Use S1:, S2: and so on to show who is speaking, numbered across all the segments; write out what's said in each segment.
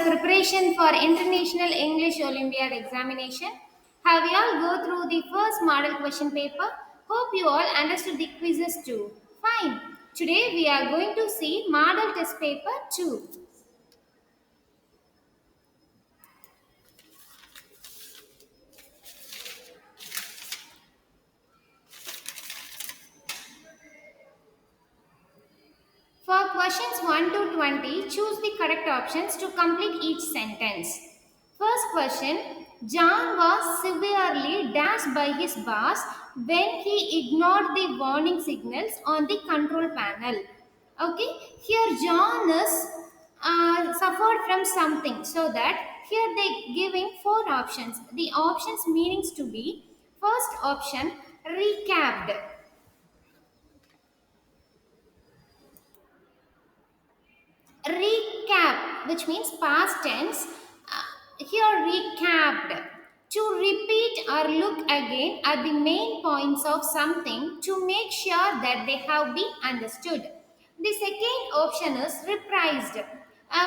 S1: preparation for International English Olympiad examination. Have you all go through the first model question paper? Hope you all understood the quizzes too. Fine. Today we are going to see model test paper 2. For questions 1 to 20, choose the correct options to complete each sentence. First question, John was severely dashed by his boss when he ignored the warning signals on the control panel. Okay, here John is suffered from something, so that here they giving four options. The options meanings to be first option recapped. Recap, which means past tense. Here recapped, to repeat or look again at the main points of something to make sure that they have been understood. The second option is reprised,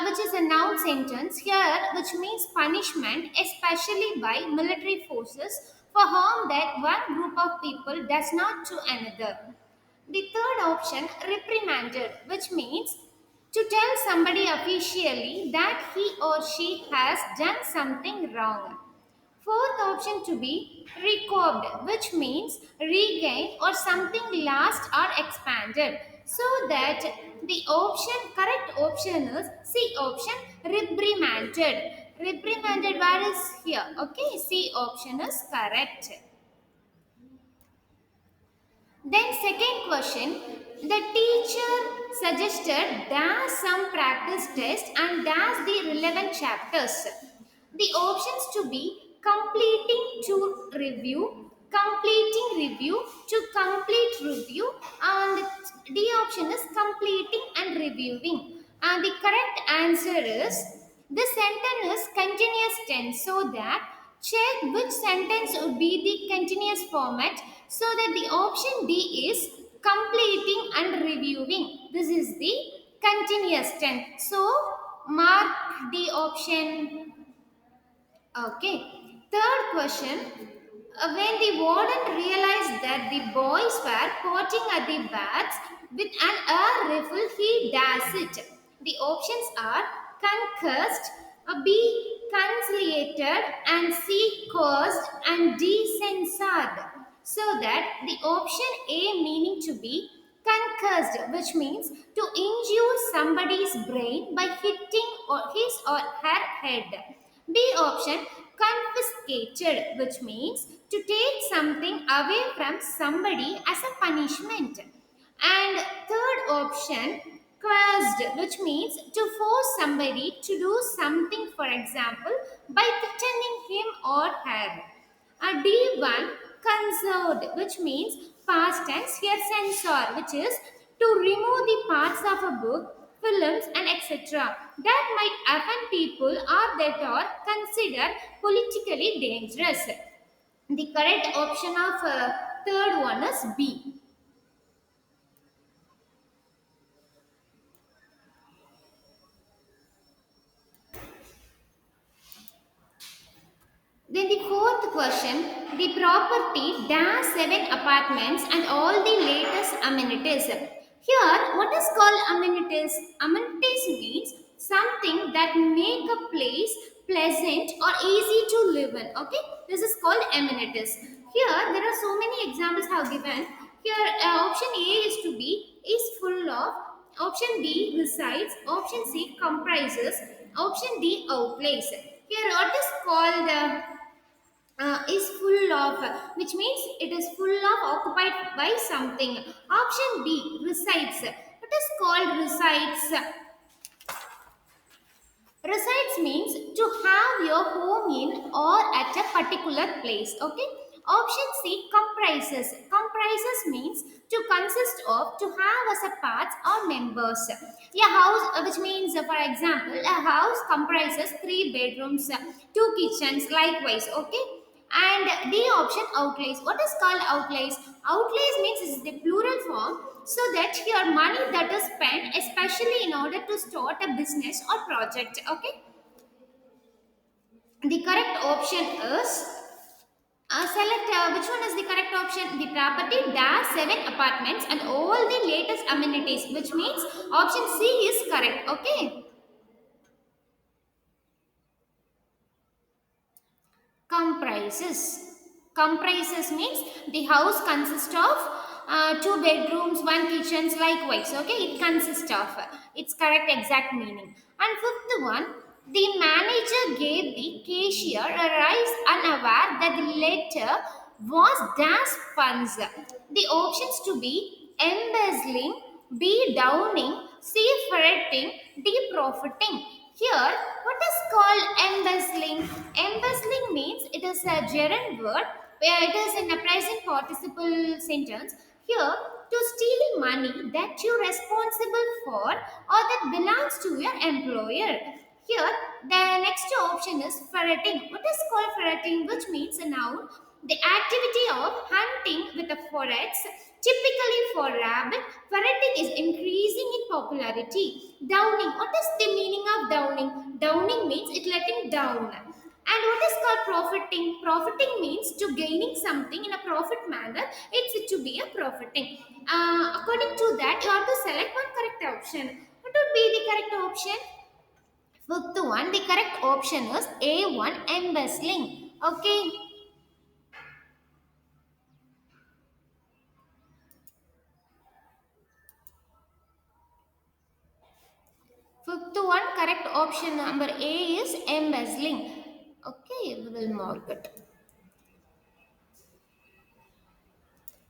S1: which is a noun sentence here, which means punishment, especially by military forces for harm that one group of people does not to another. The third option, reprimanded, which means to tell somebody officially that he or she has done something wrong. Fourth option to be recouped, which means regain or something lost or expanded. So that the correct option is C option, reprimanded. Reprimanded, where is here? Okay, C option is correct. Then second question, the teacher suggested dash some practice test and dash the relevant chapters. The options to be completing to review, completing review to complete review, and the option is completing and reviewing. And the correct answer is this sentence is continuous tense, so that check which sentence would be the continuous format, so that the option D is completing and reviewing. This is the continuous tense. So mark the option. Okay. Third question. When the warden realized that the boys were potting at the bats with an air rifle, he does it. The options are concussed, B conciliated, and C caused, and D censored. So that the option A meaning to be concussed, which means to injure somebody's brain by hitting or his or her head. B option confiscated, which means to take something away from somebody as a punishment. And third option coerced, which means to force somebody to do something, for example, by threatening him or her. A D1 conserved, which means past tense, here censor, which is to remove the parts of a book, films, and etc. that might offend people or that are considered politically dangerous. The correct option of third one is B. Then the fourth question, the property dash 7 apartments and all the latest amenities. Here, what is called amenities? Amenities means something that make a place pleasant or easy to live in. Okay, this is called amenities. Here, there are so many examples I have given. Here, option A is to be is full of. Option B resides. Option C comprises. Option D outlays. Here, what is called is full of, which means it is full of occupied by something. Option B resides. What is called resides? Resides means to have your home in or at a particular place. Okay. Option C comprises. Comprises means to consist of, to have as a parts or members. A house, which means, for example, a house comprises 3 bedrooms, 2 kitchens, likewise. Okay. And the option outlays. What is called outlays? Outlays means is the plural form, so that your money that is spent especially in order to start a business or project. Okay. The correct option is select which one is the correct option. The property dash 7 apartments and all the latest amenities, which means option C is correct. Okay. Comprises means the house consists of two bedrooms, one kitchens, likewise. Okay, it consists of. Its correct exact meaning. And fifth one, the manager gave the cashier a rise unaware that the letter was dash funds. The options to be embezzling, B downing, C ferreting, D profiting. Here, what is called embezzling? Embezzling means it is a gerund word where it is in a present participle sentence. Here, to stealing money that you responsible for or that belongs to your employer. Here, the next option is ferreting. What is called ferreting, which means a noun? The activity of hunting with a ferrets, typically for rabbit. Ferreting is increasing in popularity. Downing. What is the meaning of downing? Downing means it letting down. And what is called profiting? Profiting means to gaining something in a profit manner. It's to be a profiting. According to that, you have to select one correct option. What would be the correct option? Fifth one, the correct option is A1, embezzling. Okay. Fifth one, correct option number A is embezzling. Okay, we will mark it.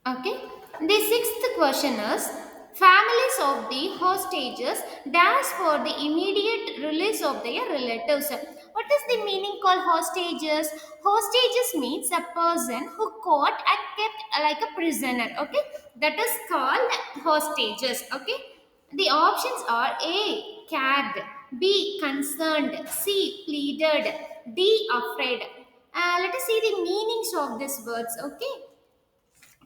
S1: Okay. The sixth question is families of the hostages dash for the immediate release of their relatives. What is the meaning called hostages? Hostages means a person who caught and kept like a prisoner. Okay, that is called hostages. Okay, the options are A cared, B concerned, C pleaded, D afraid. Let us see the meanings of these words. Okay.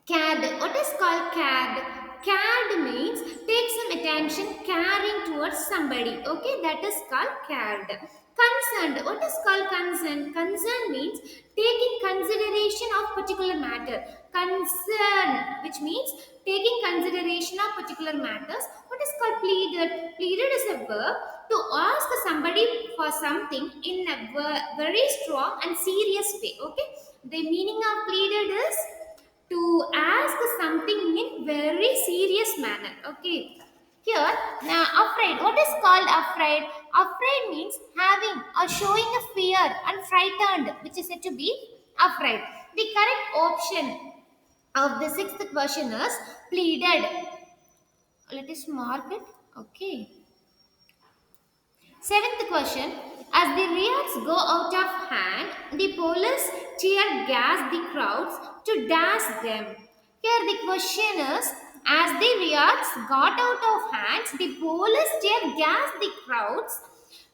S1: CAD. What is called CAD? CAD means take some attention, caring towards somebody. Okay, that is called CAD. Concerned. What is called concern? Concern means taking consideration of particular matter. Concern, which means taking consideration of particular matters. What is called pleaded? Pleaded is a verb to ask somebody for something in a very strong and serious way. Okay, the meaning of pleaded is to ask something in very serious manner. Okay, here now afraid. What is called afraid? Afraid means having or showing a fear and frightened, which is said to be afraid. The correct option of the sixth question is pleaded. Let us mark it. Okay. Seventh question. As the riots go out of hand, the police tear gas the crowds to dash them. Here the question is, as the riots got out of hands, the police tear gas the crowds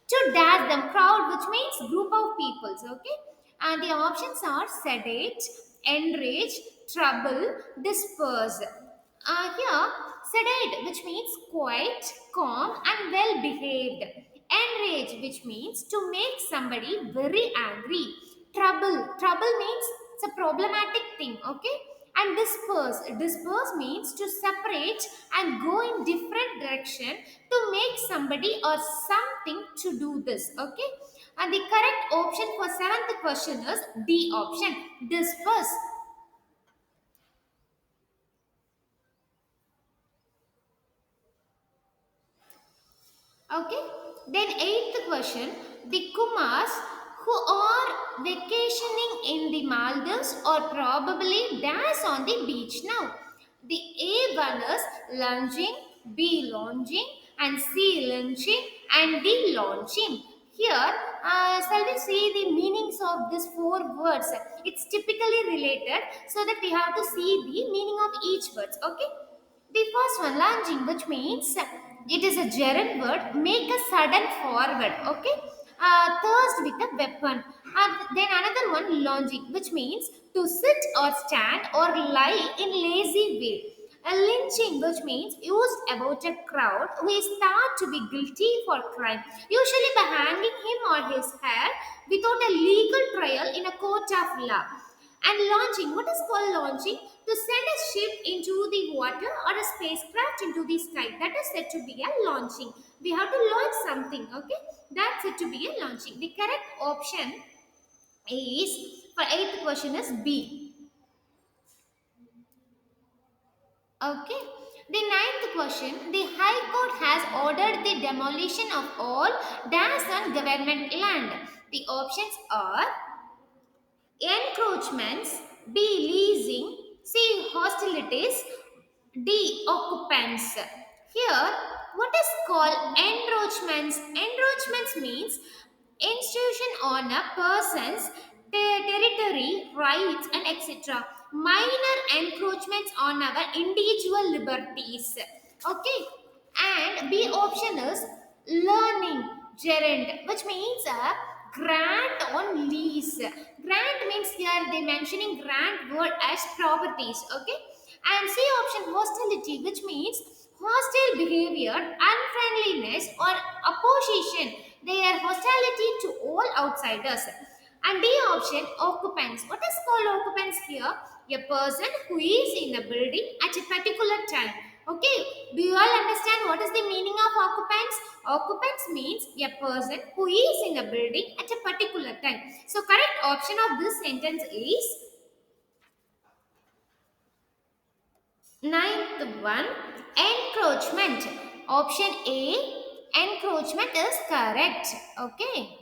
S1: to dash them. Crowd, which means group of peoples. Okay, and the options are sedate, enrage, trouble, disperse. Here, sedate, which means quiet, calm, and well behaved. Enrage, which means to make somebody very angry. Trouble means it's a problematic thing, okay? And disperse means to separate and go in different direction to make somebody or something to do this, okay? And the correct option for seventh question is D option, disperse. Okay. Then eighth question, the Kumars who are vacationing in the Maldives or probably dance on the beach now. The A one is lunging, B launching, and C launching, and D launching. Here, shall we see the meanings of these four words? It's typically related, so that we have to see the meaning of each words. Okay. The first one, lunging, which means it is a gerund word, make a sudden forward, okay? Thirst with a weapon. Then another one, lunging, which means to sit or stand or lie in lazy way. A lynching, which means used about a crowd who is thought to be guilty for crime, usually by hanging him or his hair without a legal trial in a court of law. And launching, what is called launching? To send a ship into the water or a spacecraft into the sky. That is said to be a launching. We have to launch something, okay? That's said to be a launching. The correct option is, for eighth question, is B. Okay. The ninth question, the High Court has ordered the demolition of all dash on government land. The options are encroachments, B. Leasing, C. Hostilities, D. Occupants. Here, what is called encroachments? Encroachments means intrusion on a person's territory, rights, and etc. Minor encroachments on our individual liberties. Okay, and B option is learning gerund, which means a grant on lease. Grant means here they mentioning grant word as properties. Okay, and C option hostility, which means hostile behavior, unfriendliness, or opposition. They are hostility to all outsiders. And D option occupants. What is called occupants here? A person who is in a building at a particular time. Okay, do you all understand what is the meaning of occupants? Occupants means a person who is in a building at a particular time. So correct option of this sentence is ninth one, encroachment. Option A, encroachment is correct. Okay.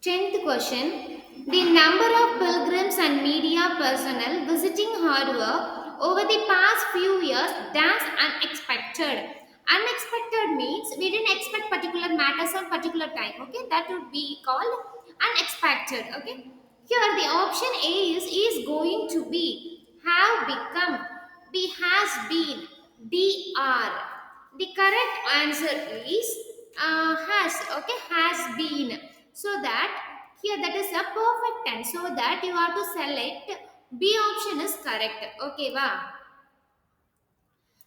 S1: 10th question. The number of pilgrims and media personnel visiting Hardware over the past few years that's unexpected. Unexpected means we didn't expect particular matters on particular time. Okay, that would be called unexpected. Okay, here the option A is going to be have become, B has been, D are. The correct answer is has. Okay, has been. So that here that is a perfect tense. So that you have to select B option is correct. Okay, wow.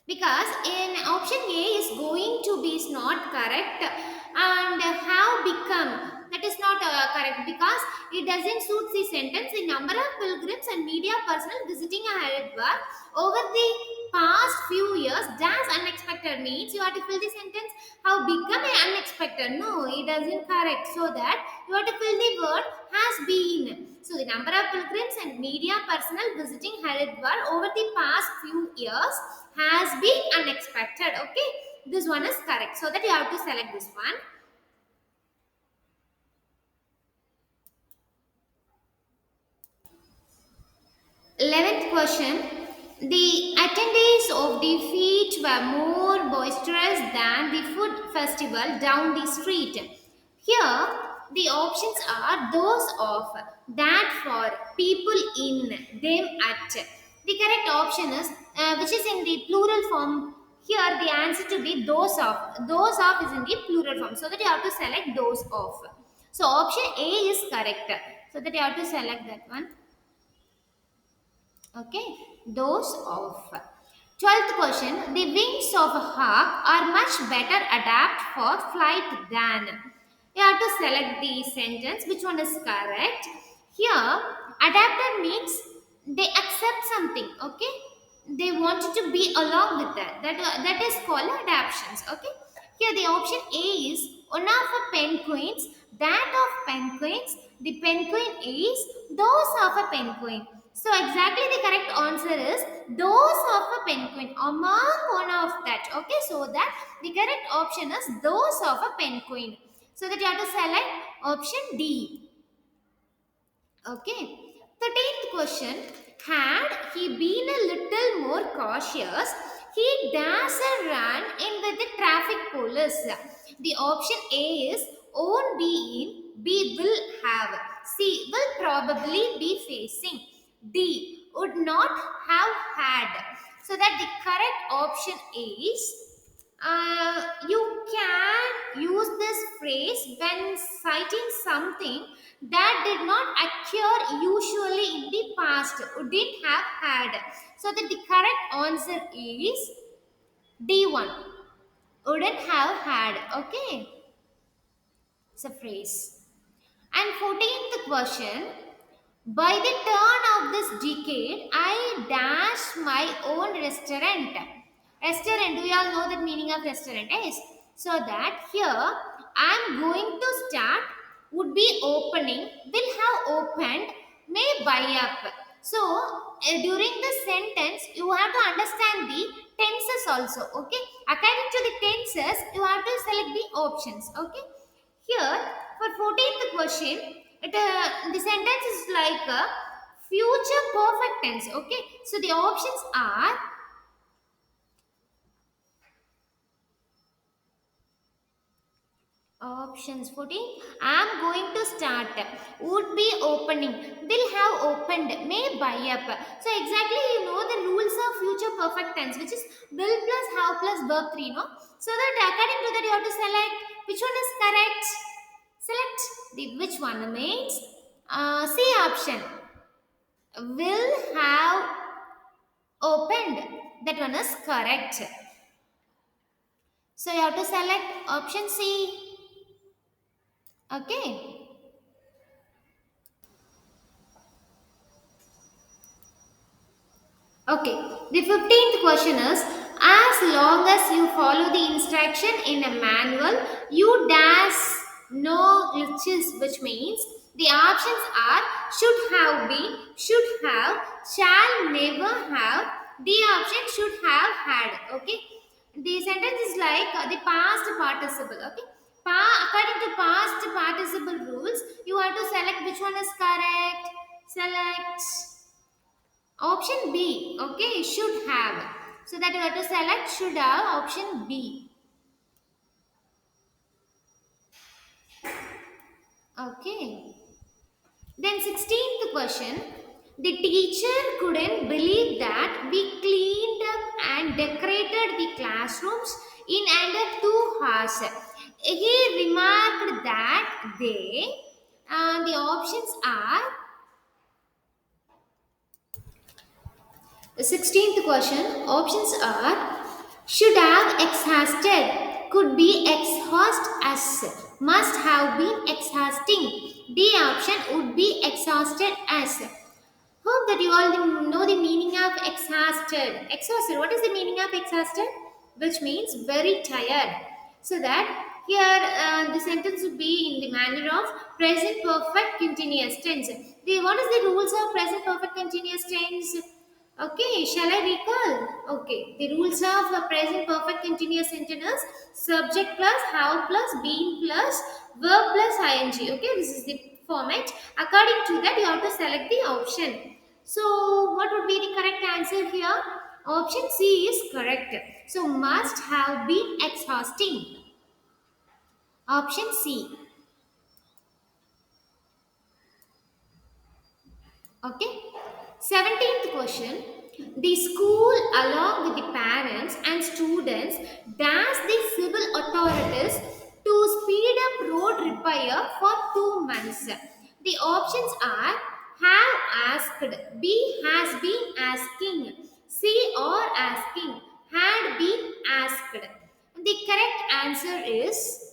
S1: Because in option A is going to be is not correct and have become that is not correct because it doesn't suit the sentence. The number of pilgrims and media personnel visiting a Haridwar over the past few years that's unexpected means you have to fill the sentence how become a unexpected. No, it doesn't correct. So that you have to fill the word has been. So the number of pilgrims and media personnel visiting Haridwar over the past few years has been unexpected. Okay, this one is correct. So that you have to select this one. 11th question. The attendees of the feast were more boisterous than the food festival down the street. Here, the options are those of, that for, people in, them at. The correct option is, which is in the plural form. Here, the answer to be those of. Those of is in the plural form. So that you have to select those of. So, option A is correct. So that you have to select that one. Okay, those of. 12th question. The wings of a hawk are much better adapt for flight than. You have to select the sentence. Which one is correct? Here, adapted means they accept something. Okay, they wanted to be along with that. That is called adaptations. Okay, here the option A is one of a penguins, that of penguins. The penguin is those of a penguin. So exactly the correct answer is those of a penguin among one of that. Okay, so that the correct option is those of a penguin. So that you have to select option D. Okay. 13th question. Had he been a little more cautious, he doesn't run in with the traffic police. The option A is won't be in, B will have, C will probably be facing, D would not have had. So that the correct option is You can use this phrase when citing something that did not occur usually in the past, didn't have had. So that the correct answer is D1. Wouldn't have had. Okay, it's a phrase. And 14th question. By the turn of this decade, I dash my own restaurant. Restaurant, we all know the meaning of restaurant is. So that here I'm going to start, would be opening, will have opened, may buy up. So during the sentence, you have to understand the tenses also. Okay, according to the tenses, you have to select the options. Okay, here, for 14th question, the sentence is like a future perfect tense. Okay, so the options are options 14. I'm going to start. Would be opening. Will have opened. May buy up. So exactly you know the rules of future perfect tense, which is will plus have plus verb 3. No, so that according to that you have to select which one is correct. Select the which one means C option will have opened. That one is correct. So you have to select option C. Okay. Okay. The 15th question is as long as you follow the instruction in a manual, you dash no glitches, which means the options are should have been, should have, shall never have, the option should have had. Okay. The sentence is like the past participle. Okay. According to past participle rules, you have to select which one is correct. Select option B. Okay, should have. So that you have to select should have option B. Okay. Then 16th question. The teacher couldn't believe that we cleaned up and decorated the classrooms in under 2 hours. He remarked that the options are the 16th question. Options are should have exhausted, could be exhaust as, must have been exhausting. D option would be exhausted as. Hope that you all know the meaning of exhausted. Exhausted. What is the meaning of exhausted? Which means very tired. So that here the sentence would be in the manner of present perfect continuous tense. What is the rules of present perfect continuous tense? Okay, shall I recall? Okay, the rules of a present perfect continuous sentence: subject plus have plus been plus verb plus ing. Okay, this is the format. According to that, you have to select the option. So, what would be the correct answer here? Option C is correct. So, must have been exhausting. Option C. Okay. 17th question. The school along with the parents and students dash the civil authorities to speed up road repair for 2 months. The options are have asked, B has been asking, C or asking, had been asked. The correct answer is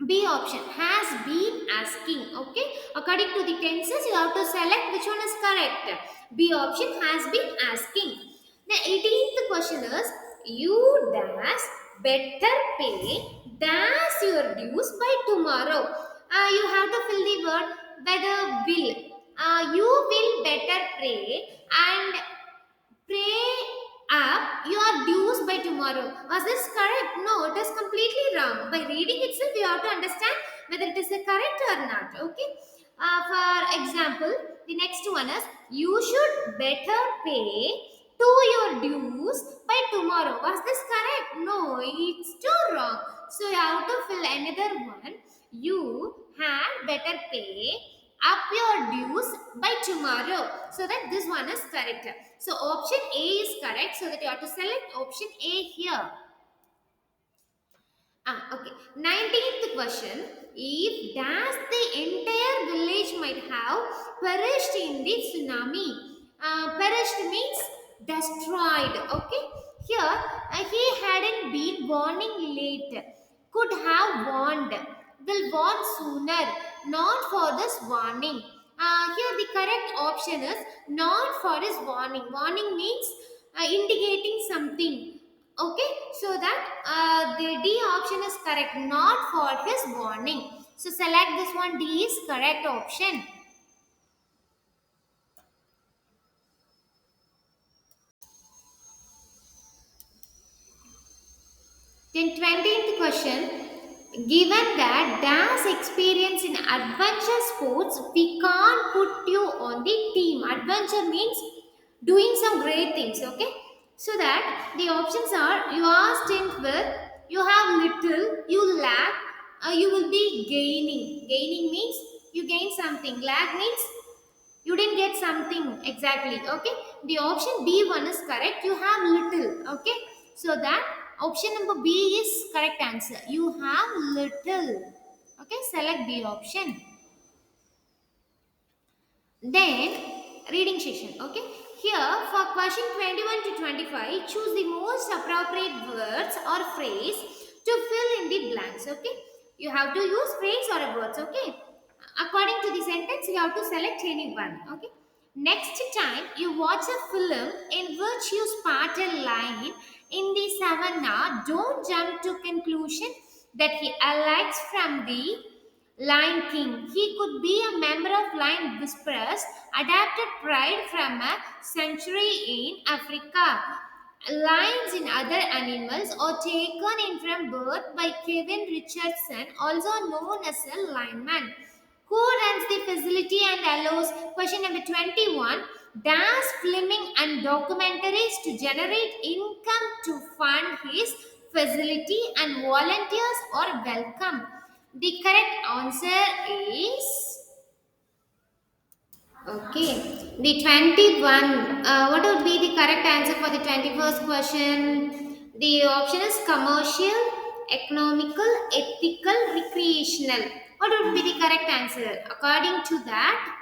S1: B option has been asking. Okay, according to the tenses, you have to select which one is correct. B option has been asking. The 18th question is you dash better pay dash your dues by tomorrow. You have to fill the word whether will. You will better pay and pray up your dues by tomorrow. Was this correct? No, it is completely wrong. By reading itself, you have to understand whether it is correct or not. Okay. For example, the next one is you should better pay to your dues by tomorrow. Was this correct? No, it's too wrong. So you have to fill another one. You had better pay up your dues by tomorrow. So that this one is correct. So option A is correct, so that you have to select option A here. Okay. 19th question. If does the entire village might have perished in the tsunami? Perished means destroyed. Okay. Here, he hadn't been warning late. Could have warned. Will warn sooner. Not for this warning. Here, the correct option is not for his warning. Warning means indicating something. Okay, so that the D option is correct, not for his warning. So select this one. D is correct option. Then 20th question. Given that dance experience in adventure sports, we can't put you on the team. Adventure means doing some great things. Okay, so that the options are: you are stint with, you have little, you lack, you will be gaining. Gaining means you gain something. Lag means you didn't get something exactly. Okay, the option B one is correct. You have little. Okay, so that option number B is correct answer. You have little. Okay, select B option. Then reading session. Okay, here for question 21 to 25, choose the most appropriate words or phrase to fill in the blanks. Okay, you have to use phrase or words. Okay, according to the sentence you have to select any one. Okay, next time you watch a film in which you spot a lion in the savannah, don't jump to conclusion that he alights from the Lion King. He could be a member of Lion Whisperers, adapted pride from a century in Africa. Lions in other animals are taken in from birth by Kevin Richardson, also known as a lineman, who runs the facility and allows question number 21 does filming and documentaries to generate income to fund his facility and volunteers are welcome. The correct answer is okay. The 21. What would be the correct answer for the 21st question? The option is commercial, economical, ethical, recreational. What would be the correct answer? According to that,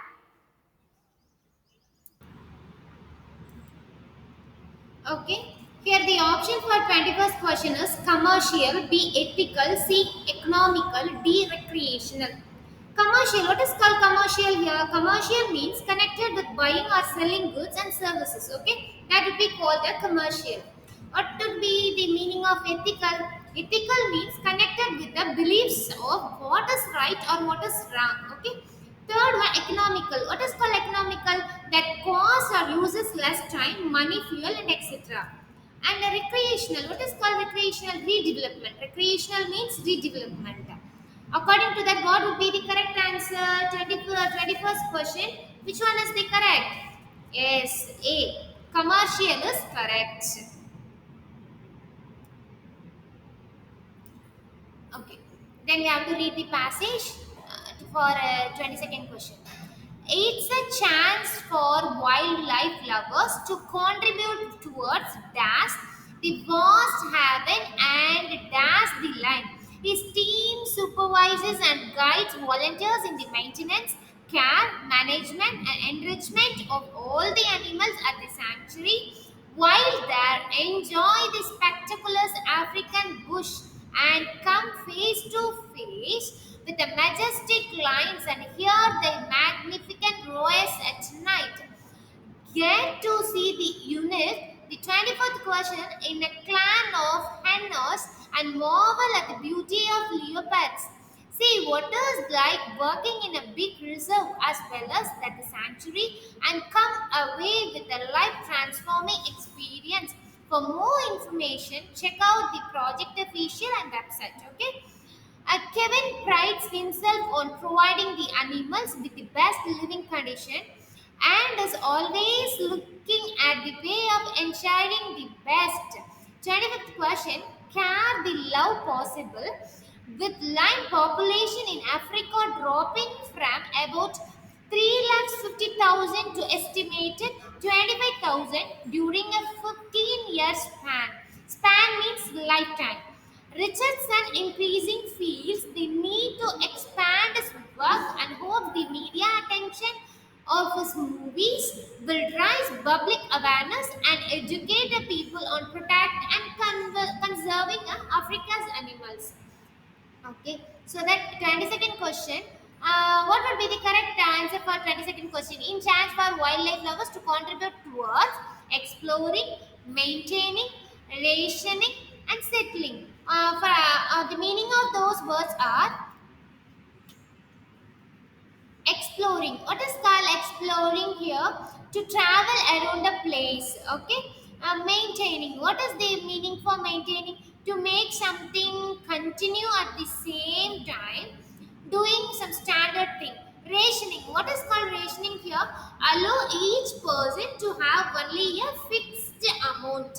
S1: okay. Here the option for 21st question is commercial, B ethical, C economical, D recreational. Commercial. What is called commercial here? Commercial means connected with buying or selling goods and services. Okay, that would be called a commercial. What would be the meaning of ethical? Ethical means connected with the beliefs of what is right or what is wrong. Okay. Third one, economical. What is called economical? That costs or uses less time, money, fuel, and etc. And recreational. What is called recreational? Redevelopment. Recreational means redevelopment. According to that, what would be the correct answer? 21st question. Which one is the correct? Yes, A. Commercial is correct. Okay. Then we have to read the passage for 22nd question. It's a chance for wildlife lovers to contribute towards DAS, the vast haven, and DAS the line. His team supervises and guides volunteers in the maintenance, care, management, and enrichment of all the animals at the sanctuary, while there enjoy the spectacular African bush and come face to face with the majestic lions and hear the magnificent roars at night. Get to see the unit, the 24th question, in a clan of hyenas and marvel at the beauty of leopards. See what is like working in a big reserve as well as at the sanctuary and come away with a life transforming experience. For more information, check out the project official and website. Okay. Kevin prides himself on providing the animals with the best living condition and is always looking at the way of ensuring the best. 25th question. Can the love possible with lion population in Africa dropping from about 3,50,000 to estimated 25,000 during a 15-year span. Span means lifetime. Richardson increasing feels the need to expand his work and hopes the media attention of his movies will raise public awareness and educate the people on protect and conserving Africa's animals. Okay, so that 22nd question. What would be the correct answer for 22nd question? In chance for wildlife lovers to contribute towards exploring, maintaining, rationing, and settling. The meaning of those words are exploring. What is called exploring here? To travel around a place. Okay. Maintaining. What is the meaning for maintaining? To make something continue at the same time, doing some standard thing. Rationing. What is called rationing here? Allow each person to have only a fixed amount.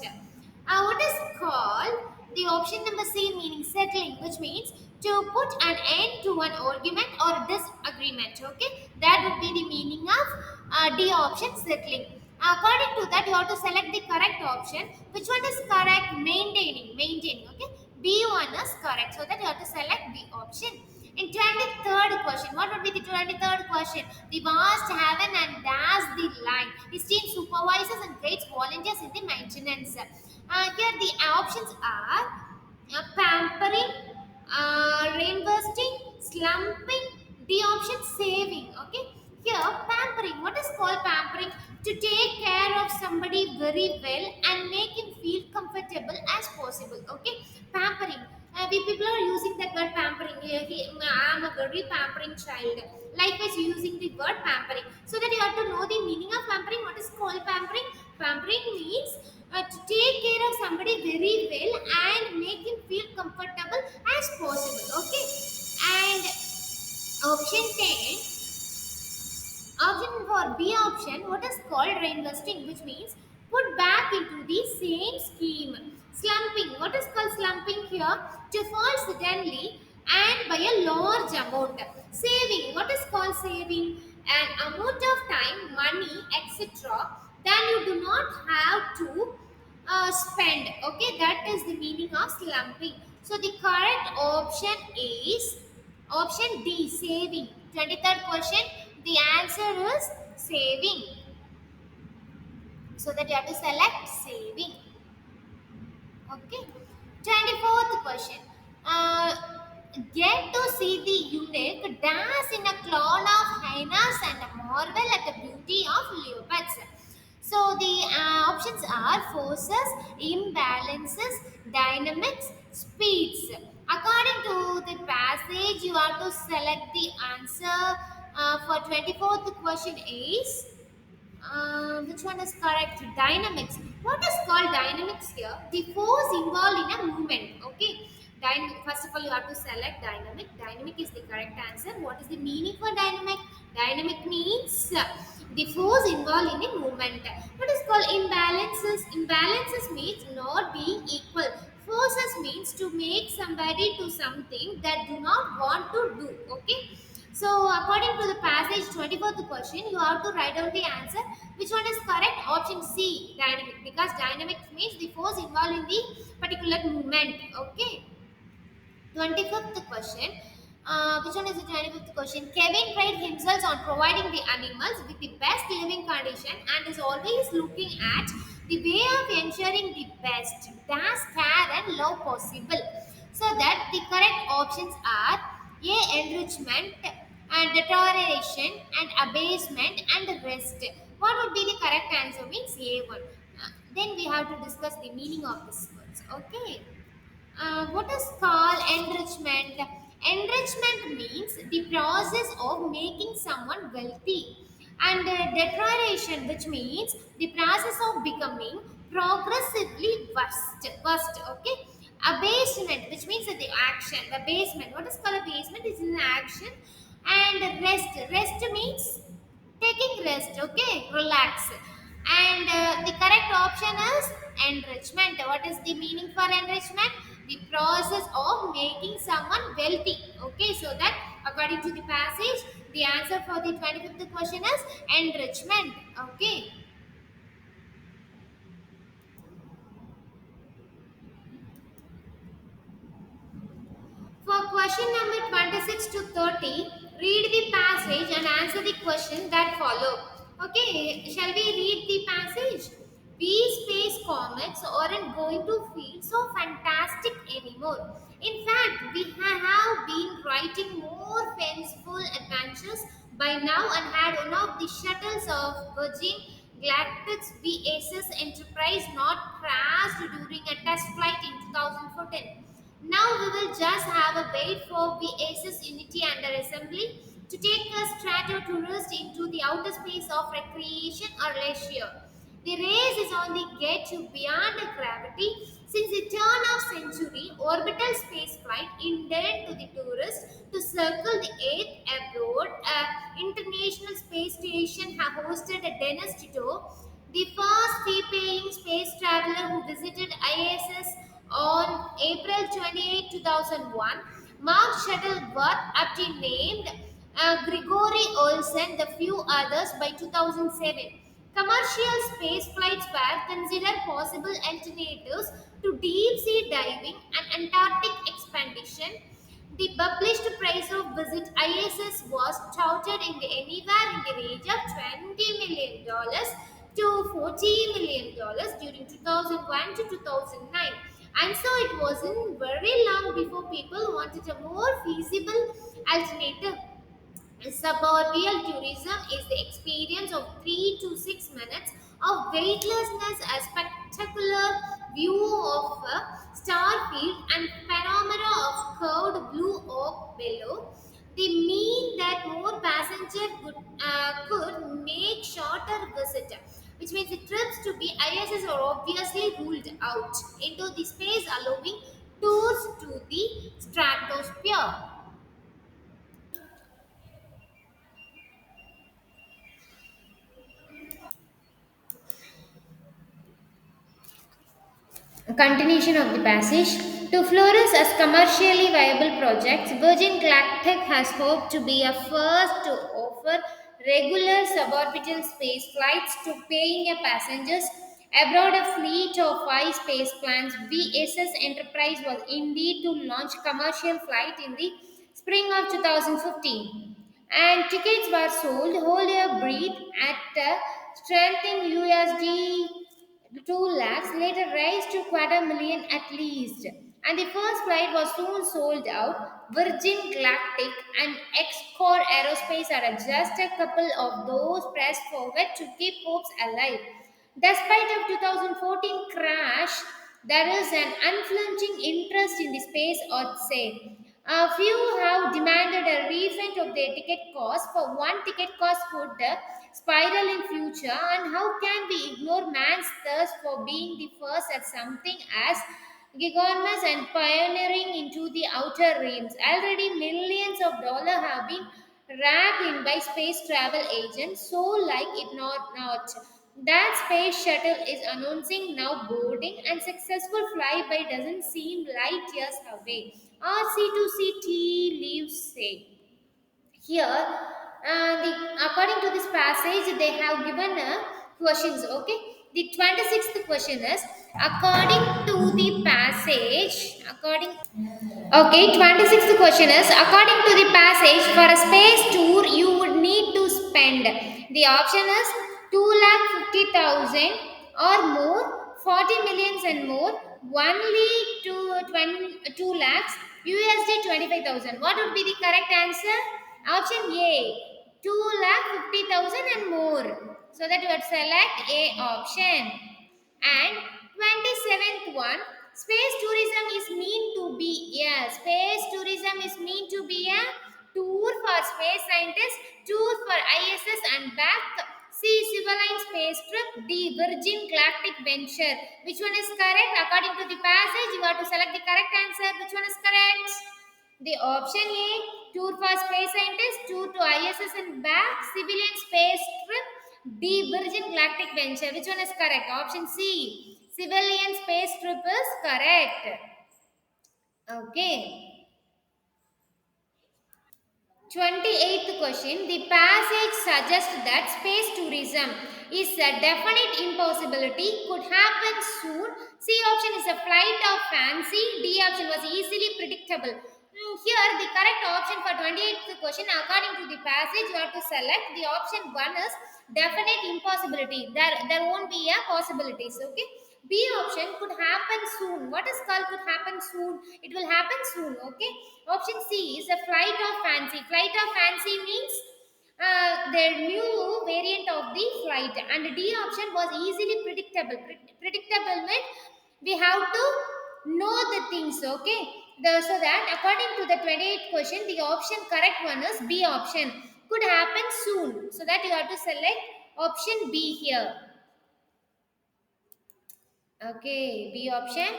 S1: What is called the option number C, meaning settling, which means to put an end to an argument or disagreement. Okay, that would be the meaning of D option, settling. According to that, you have to select the correct option. Which one is correct? Maintaining, maintaining. Okay, B one is correct. So that you have to select B option. In 23rd question, what would be the 23rd question? The vast heaven and dash the line. His team supervises and guides volunteers in the maintenance. Here the options are pampering, reinvesting, slumping, the option saving. Okay, here pampering. What is called pampering? To take care of somebody very well and make him feel comfortable as possible. Okay, pampering. We people are using that word pampering. I am a very pampering child. Likewise, using the word pampering. So that you have to know the meaning of pampering. What is called pampering? Pampering means to take care of somebody very well and make him feel comfortable as possible. Okay, and option 10. Option for B option, what is called reinvesting, which means put back into the same scheme. Slumping, what is called slumping here? To fall suddenly and by a large amount. Saving, what is called saving? An amount of time, money, etc. Then you do not have to spend. Okay, that is the meaning of slumping. So the correct option is option D, saving. 23rd question, the answer is saving. So that you have to select saving. Okay. 24th question. Get to see the unique dance in a clown of hyenas and marvel at the beauty of leopards. So the options are forces, imbalances, dynamics, speeds. According to the passage, you have to select the answer for 24th question is which one is correct? Dynamics. What is called dynamics here? The force involved in a movement. Okay. First of all, you have to select dynamic. Dynamic is the correct answer. What is the meaning for dynamic? Dynamic means the force involved in a movement. What is called imbalances? Imbalances means not being equal. Forces means to make somebody do something that do not want to do. Okay. So, according to the passage 24th question, you have to write down the answer. Which one is correct? Option C, dynamic. Because dynamic means the force involved in the particular movement. Okay. 25th question. Which one is the 25th question? Kevin prides himself on providing the animals with the best living condition and is always looking at the way of ensuring the best, best care and love possible. So that the correct options are A. Enrichment and deterioration and abasement and rest. What would be the correct answer? Means A1. Then we have to discuss the meaning of these words. Okay. What is called enrichment? Enrichment means the process of making someone wealthy, and deterioration, which means the process of becoming progressively worst. Okay, abasement, which means that the action, the basement. What is called abasement? Is an action, and rest. Rest means taking rest. Okay, relax. And the correct option is enrichment. What is the meaning for enrichment? The process of making someone wealthy. Okay, so that according to the passage, The answer for the 25th question is enrichment. Okay. For question number 26 to 30, read the passage and answer the question that follow. Okay, shall we read the passage? We space comets aren't going to feel so fantastic anymore. In fact, we have been writing more fanciful adventures by now and had one of the shuttles of Virgin Galactic's VSS Enterprise not crashed during a test flight in 2014. Now we will just have a wait for VSS Unity under assembly to take a stratotourist into the outer space of recreation or leisure. The race is on the get to beyond gravity. Since the turn of century, orbital spaceflight intended to the tourists to circle the Earth abroad. International Space Station have hosted a Dennis Tito, the first fee-paying space traveler who visited ISS on April 28, 2001. Mark Shuttleworth, aptly named Grigory Olsen, the few others by 2007. Commercial space flights were considered possible alternatives to deep sea diving and Antarctic expedition. The published price of visit ISS was touted in the anywhere in the range of $20 million to $40 million during 2001 to 2009. And so it wasn't very long before people wanted a more feasible alternative. Suborbital tourism is the experience of 3 to 6 minutes of weightlessness, a spectacular view of a star field, and phenomena of curved blue oak below. They mean that more passengers could make shorter visit, which means the trips to be ISS are obviously ruled out into the space, allowing tours to the stratosphere. Continuation of the passage. To flourish as commercially viable projects, Virgin Galactic has hoped to be a first to offer regular suborbital space flights to paying a passengers. Abroad, a fleet of 5 space planes, VSS Enterprise was indeed to launch commercial flight in the spring of 2015, and tickets were sold. Hold your breath at a strengthening USD 2 lakhs, later raised to quarter million at least. And the first flight was soon sold out. Virgin Galactic and X-Core Aerospace are just a couple of those pressed forward to keep hopes alive. Despite of 2014 crash, there is an unflinching interest in the space, I'd say. A few have demanded a refund of their ticket cost. For one, ticket cost would spiral in future. And how can we ignore man's thirst for being the first at something as ginormous and pioneering into the outer realms? Already, millions of dollars have been racked in by space travel agents. So, like it not. That space shuttle is announcing now boarding, and successful flyby doesn't seem light years away. RC2CT leaves say. Here, according to this passage, they have given questions. Okay, the 26th question is according to the passage. Okay, 26th question is according to the passage, for a space tour you would need to spend. The option is 2,50,000 or more, 40 millions and more, only to 20, 2 lakhs, USD 25,000. What would be the correct answer? Option A, 2 lakh 50,000 and more. So that you would select A option. And 27th one, space tourism is mean to be a tour for space scientists, tour for ISS and back. C, civilian space trip. D, Virgin Galactic venture. Which one is correct? According to the passage, you have to select the correct answer. Which one is correct? The option A, tour for space scientists, tour to ISS and back, civilian space trip. D, Virgin Galactic venture. Which one is correct? Option C, civilian space trip is correct. Okay. 28th question. The passage suggests that space tourism is a definite impossibility, could happen soon. C option is a flight of fancy. D option was easily predictable. Here, the correct option for 28th question, according to the passage, you have to select the option 1 is definite impossibility. There won't be a possibilities. Okay. B option could happen soon. What is called could happen soon? It will happen soon. Okay. Option C is a flight of fancy. Flight of fancy means their new variant of the flight. And D option was easily predictable. Predictable meant we have to know the things. Okay. So that according to the 28th question, the option correct one is B option. Could happen soon. So that you have to select option B here. Okay, B option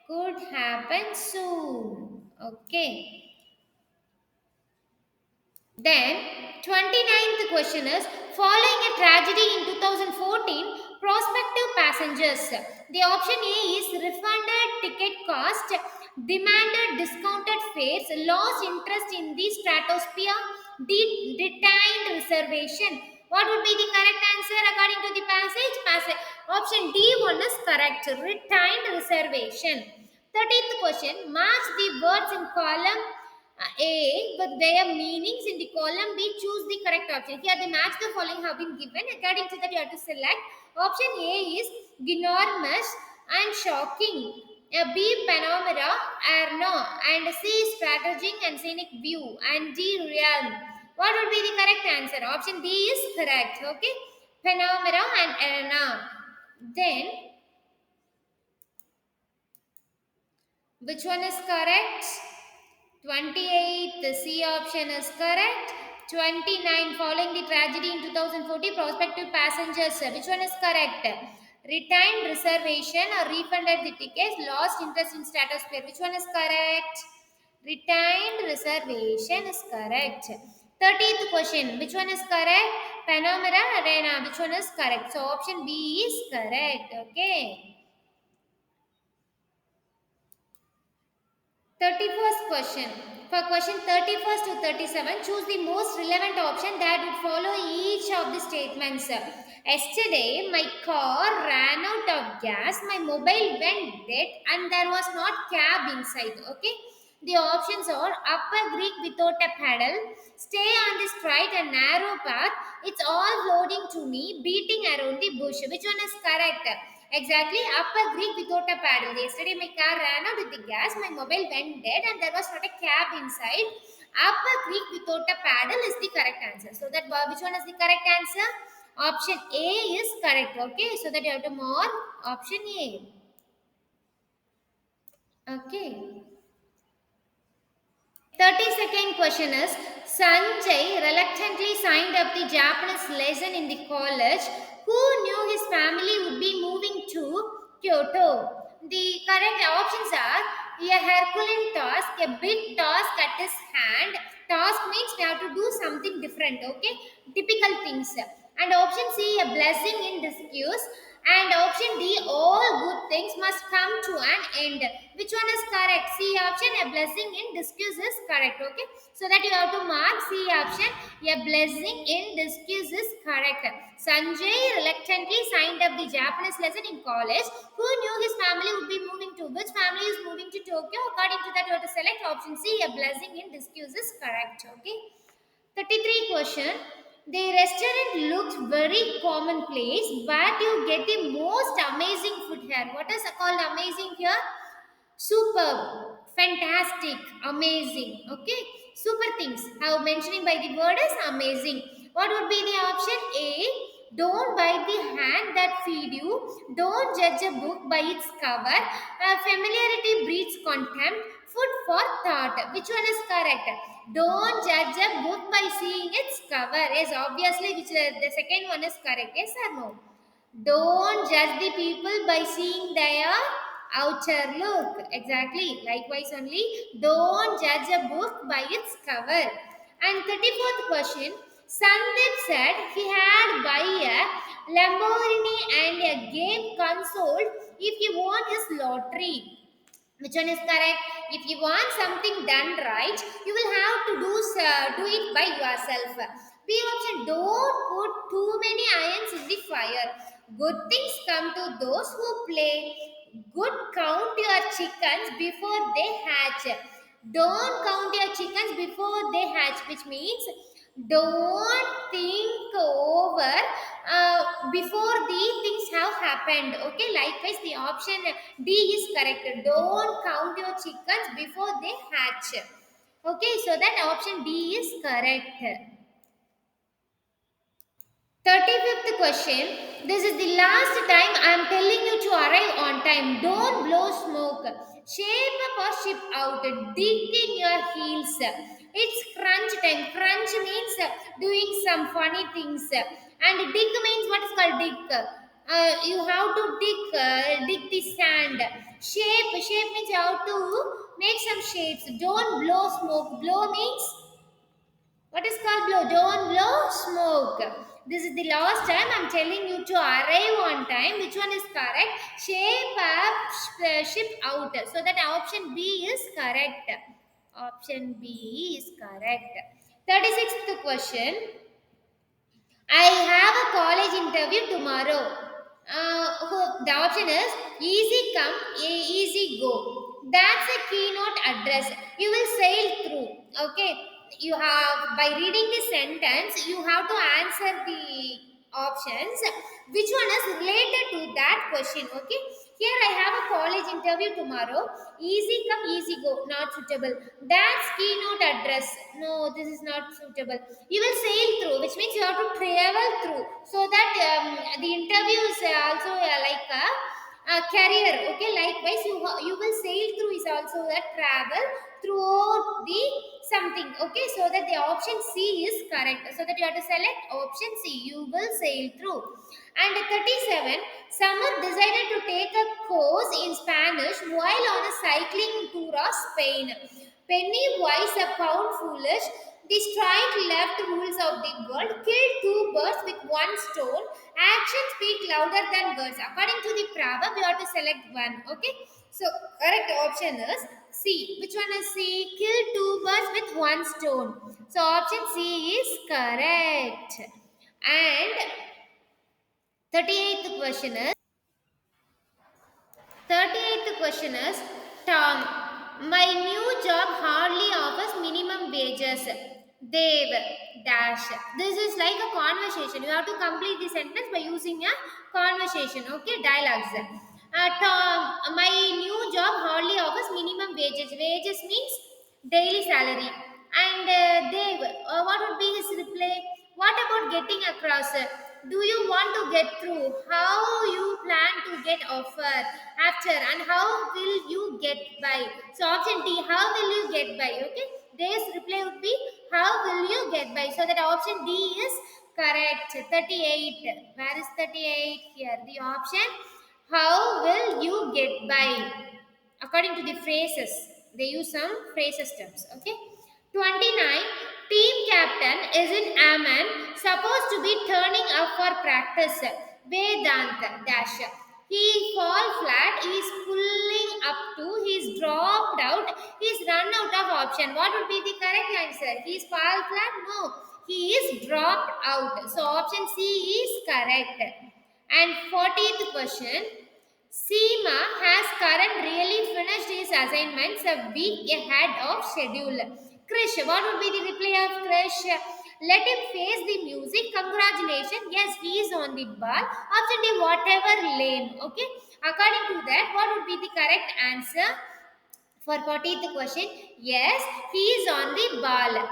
S1: could happen soon. Okay. Then 29th question is following a tragedy in 2014, prospective passengers. The option A is refunded ticket cost, demanded discounted fares, lost interest in the stratosphere, detained reservation. What would be the correct answer according to the passage? Option D one is correct. Retained reservation. 30th question. Match the words in column A with their meanings in the column B. Choose the correct option. Here the match the following have been given. According to that you have to select. Option A is ginormous and shocking. B panorama no and C strategic and scenic view and D realm. What would be the correct answer? Option D is correct. Okay. Panorama and arena. Then which one is correct? 28, the C option is correct. 29, following the tragedy in 2014, prospective passengers. Which one is correct? Retained reservation or refunded the tickets, lost interest in status play. Which one is correct? Retained reservation is correct. 30th question. Which one is correct? Panorama arena. Which one is correct? So option B is correct. Okay. 31st question. For question 31st to 37, choose the most relevant option that would follow each of the statements. Yesterday, my car ran out of gas, my mobile went dead, and there was not cab inside. Okay. The options are upper Greek without a paddle, stay on the straight and narrow path, it's all loading to me, beating around the bush. Which one is correct? Exactly, upper Greek without a paddle. Yesterday my car ran out with the gas, my mobile went dead and there was not a cab inside. Upper Greek without a paddle is the correct answer. So that which one is the correct answer? Option A is correct. Okay, so that you have to mark option A. Okay. 32nd question is Sanjay reluctantly signed up the Japanese lesson in the college. Who knew his family would be moving to Kyoto? The correct options are a Herculean task, a big task at his hand. Task means we have to do something different, okay? Typical things. And option C, a blessing in disguise. And option D, all good things must come to an end. Which one is correct? C option, a blessing in disguise is correct. Okay. So that you have to mark C option, a blessing in disguise is correct. Sanjay reluctantly signed up the Japanese lesson in college. Who knew his family would be moving to? Which family is moving to Tokyo? According to that, you have to select option C, a blessing in disguise is correct. Okay. 33 question. The restaurant looks very commonplace, but you get the most amazing food here. What is called amazing here? Superb, fantastic, amazing. Okay, super things. How mentioning by the word is amazing. What would be the option? A. Don't bite the hand that feed you. Don't judge a book by its cover. Familiarity breeds contempt. Food for thought. Which one is correct? Don't judge a book by seeing its cover. Yes, obviously, which the second one is correct. Yes or no? Don't judge the people by seeing their outer look. Exactly. Likewise, only don't judge a book by its cover. And 34th question. Sandeep said he had buy a Lamborghini and a game console if he won his lottery. Which one is correct? If you want something done right, you will have to do it by yourself. B option, don't put too many irons in the fire. Good things come to those who play. Good, count your chickens before they hatch. Don't count your chickens before they hatch, which means don't think over before the things have happened. Okay, likewise the option D is correct. Don't count your chickens before they hatch. Okay, so that option D is correct. 35th question. This is the last time I am telling you to arrive on time. Don't blow smoke. Shape up or ship out. Dig in your heels. It's crunch time. Crunch means doing some funny things. And dig means what is called dig. You have to dig the sand. Shape means you have to make some shapes. Don't blow smoke. Blow means what is called blow? Don't blow smoke. This is the last time I'm telling you to arrive on time. Which one is correct? Shape up, ship out. So that option B is correct. Option B is correct. 36th question. I have a college interview tomorrow. The option is easy come, easy go. That's a keynote address. You will sail through. Okay. You have, by reading the sentence, you have to answer the options. Which one is related to that question? Okay. Here I have a college interview tomorrow. Easy come, easy go. Not suitable. That's keynote address. No, this is not suitable. You will sail through, which means you have to travel through, so that the interview is also like a career. Okay, likewise you will sail through is also a travel throughout the something. Okay, so that the option C is correct, so that you have to select option C, you will sail through. And 37, Summer decided to take a course in Spanish while on a cycling tour of Spain. Penny wise, a pound foolish. The strike left rules of the world. Kill two birds with one stone. Actions speak louder than words. According to the proverb, you have to select one. Okay. So correct option is C. Which one is C? Kill two birds with one stone. So option C is correct. And 38th question is 38th question is Tom, my new job hardly offers minimum wages. Dev dash. This is like a conversation. You have to complete the sentence by using a conversation. Okay, dialogues. Tom, my new job hardly offers minimum wages. Wages means daily salary. And Dev, what would be his reply? What about getting across? Do you want to get through? How you plan to get offer after, and how will you get by? So option D, how will you get by? Okay, this reply would be how will you get by? So that option D is correct. 38. Where is 38? Here the option. How will you get by? According to the phrases, they use some phrases terms. Okay. 29, team captain is in Aman, supposed to be turning up for practice. Vedant dash. He fall flat, he is pulling up to, he is dropped out, he is run out of option. What would be the correct answer? He is fall flat? No, he is dropped out. So option C is correct. And 40th question. Seema has Karan really finished his assignments a week ahead of schedule. Krish, what would be the reply of Krish? Let him face the music. Congratulations. Yes, he is on the ball. Option D, whatever lane. Okay. According to that, what would be the correct answer? For 40th question, yes, he is on the ball.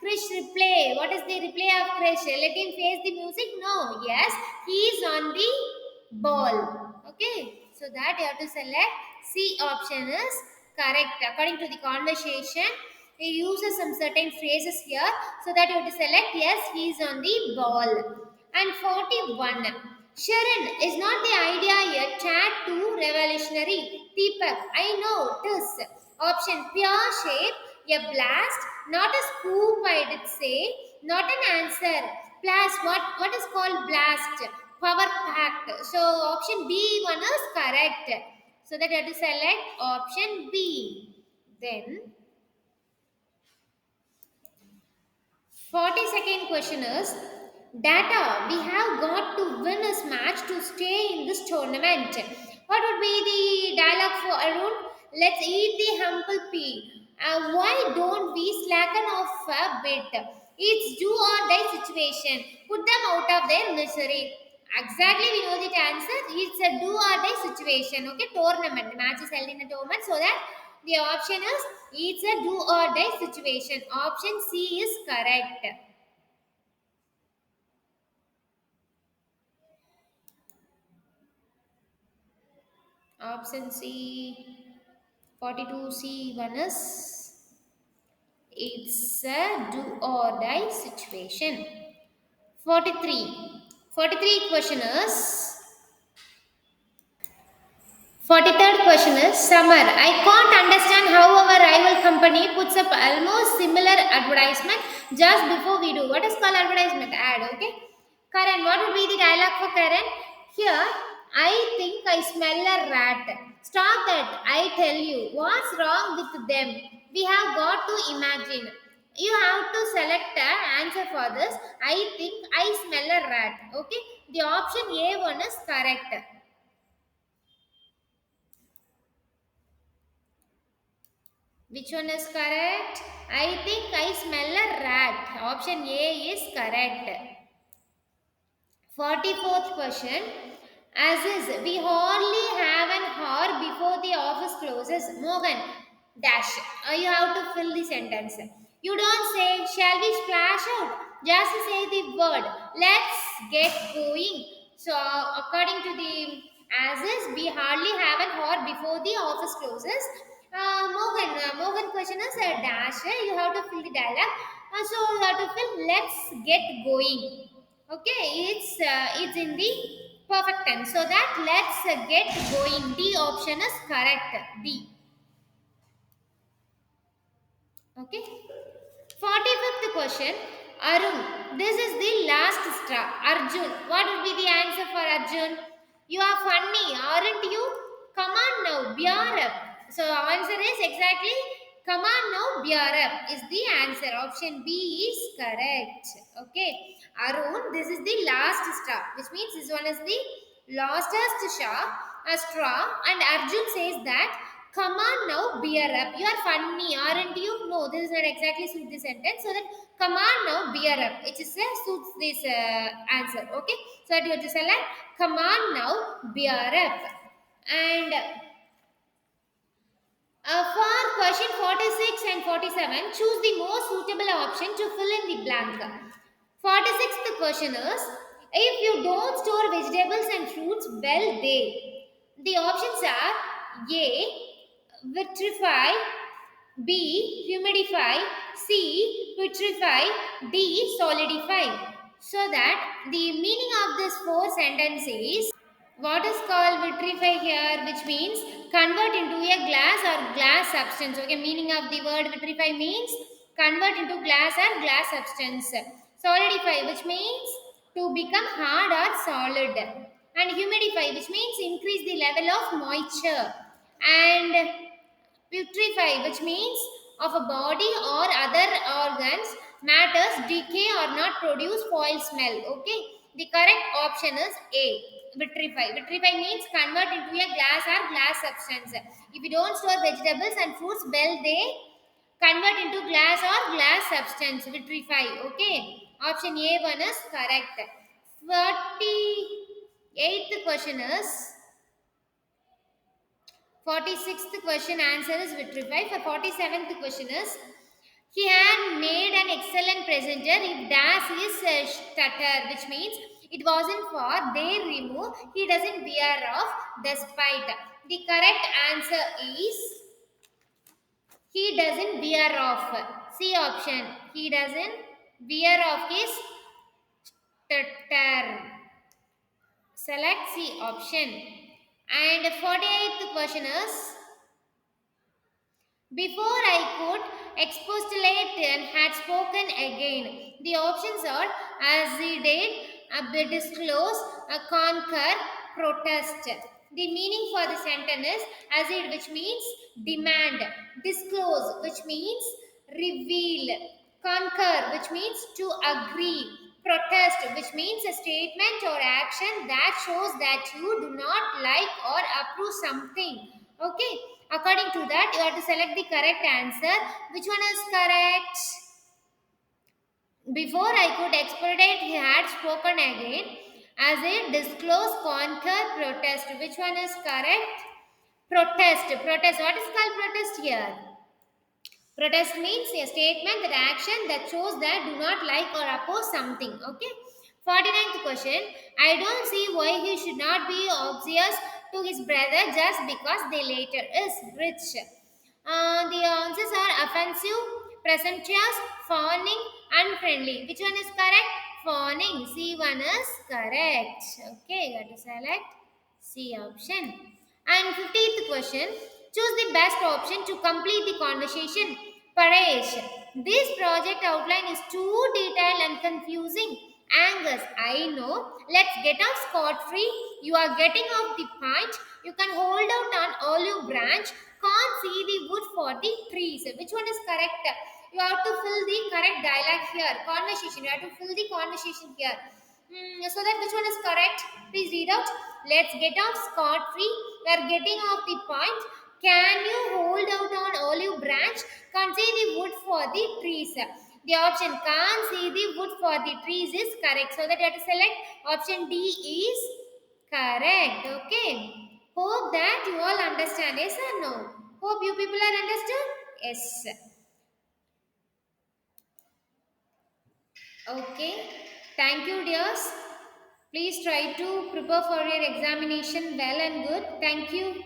S1: Krish replay. What is the replay of Krish? Let him face the music? No. Yes, he is on the ball. Okay. So that you have to select C option is correct. According to the conversation, he uses some certain phrases here. So that you have to select yes, he is on the ball. And 41. Sharon is not the idea yet. Chat to revolutionary. Deepak, I know it is. Option pure shape, a blast, not a scoop, I did say. Not an answer. Blast, what is called blast? Power packed. So option B one is correct. So that you have to select option B. Then 42nd question is data. We have got to win this match to stay in this tournament. What would be the dialogue for Arun? Let's eat the humble pea. Why don't we slacken off a bit? It's do or die situation. Put them out of their misery. Exactly, we know the answer. It's a do or die situation. Okay, tournament. The match is held in a tournament, so that the option is it's a do or die situation. Option C is correct. Option C, 42C1 is it's a do or die situation. 43. 43 question is 43rd question is summer. I can't understand how our rival company puts up almost similar advertisement just before we do. What is called advertisement? Ad, okay? Karan, what would be the dialogue for Karan? Here, I think I smell a rat. Stop that, I tell you. What's wrong with them? We have got to imagine. You have to select an answer for this. I think I smell a rat. Okay? The option A1 is correct. Which one is correct? I think I smell a rat. Option A is correct. 44th question. As is, we hardly have an hour before the office closes. Morgan, dash. You have to fill the sentence. You don't say, shall we splash out? Just say the word. Let's get going. So, according to the as is, we hardly have an hour before the office closes. Morgan question is a dash. You have to fill the dialogue. So, you have to fill let's get going. Okay, it's in the perfect tense. So that let's get going. D option is correct. D. Okay. 45th question. Arun, this is the last straw. Arjun, what would be the answer for Arjun? You are funny, aren't you? Come on now, bear up. So answer is exactly come on now, bear up is the answer. Option B is correct. Okay. Arun, this is the last straw, which means this one is the lastest straw, and Arjun says that come on now, beer up. You are funny, aren't you? No, this is not exactly suit the sentence. So that come on now, beer up. It is suits this answer. Okay. So that you have to select come on now, beer up. And for question 46 and 47, choose the most suitable option to fill in the blank. 46th question is if you don't store vegetables and fruits, well, the options are A. Vitrify, B. Humidify, C. Vitrify, D. Solidify. So that the meaning of this four sentences is what is called vitrify here, which means convert into a glass or glass substance. Okay, meaning of the word vitrify means convert into glass or glass substance. Solidify, which means to become hard or solid. And humidify, which means increase the level of moisture. And putrefy, which means of a body or other organs, matters decay or not produce foul smell. Okay, the correct option is A. Vitrify. Vitrify means convert into a glass or glass substance. If you don't store vegetables and fruits, well, they convert into glass or glass substance. Vitrify. Okay, option A1 is correct. 48th question is 46th question answer is vitrify. For 47th question is he had made an excellent presenter if das is stutter, which means it wasn't for they remove, he doesn't wear off despite. The correct answer is he doesn't wear off. C option. He doesn't wear off his stutter. Select C option. And 48th question is before I could expostulate and had spoken again. The options are as he did, disclose, conquer, protest. The meaning for the sentence is acid, which means demand, disclose, which means reveal, concur, which means to agree, protest, which means a statement or action that shows that you do not like or approve something. Okay, according to that, you have to select the correct answer. Which one is correct? Before I could expedite, he had spoken again. As it disclose, conquer, protest. Which one is correct? Protest. Protest. What is called protest here? Protest means a statement, that action that shows that do not like or oppose something. Okay. 49th question. I don't see why he should not be obvious to his brother just because they later is rich. The answers are offensive, presumptuous, fawning, unfriendly. Which one is correct? Fawning. C1 is correct. Okay, you have to select C option. And 50th question. Choose the best option to complete the conversation. Paresh. This project outline is too detailed and confusing. Angus, I know. Let's get off scot free. You are getting off the point. You can hold out an olive branch. Can't see the wood for the trees. Which one is correct? You have to fill the correct dialogue here. Conversation. You have to fill the conversation here. So that which one is correct? Please read out. Let's get off scot free. We are getting off the point. Can you hold out on olive branch? Can't see the wood for the trees. The option can't see the wood for the trees is correct. So that you have to select option D is correct. Okay. Hope that you all understand. Yes or no? Hope you people are understood? Yes. Okay. Thank you, dears. Please try to prepare for your examination well and good. Thank you.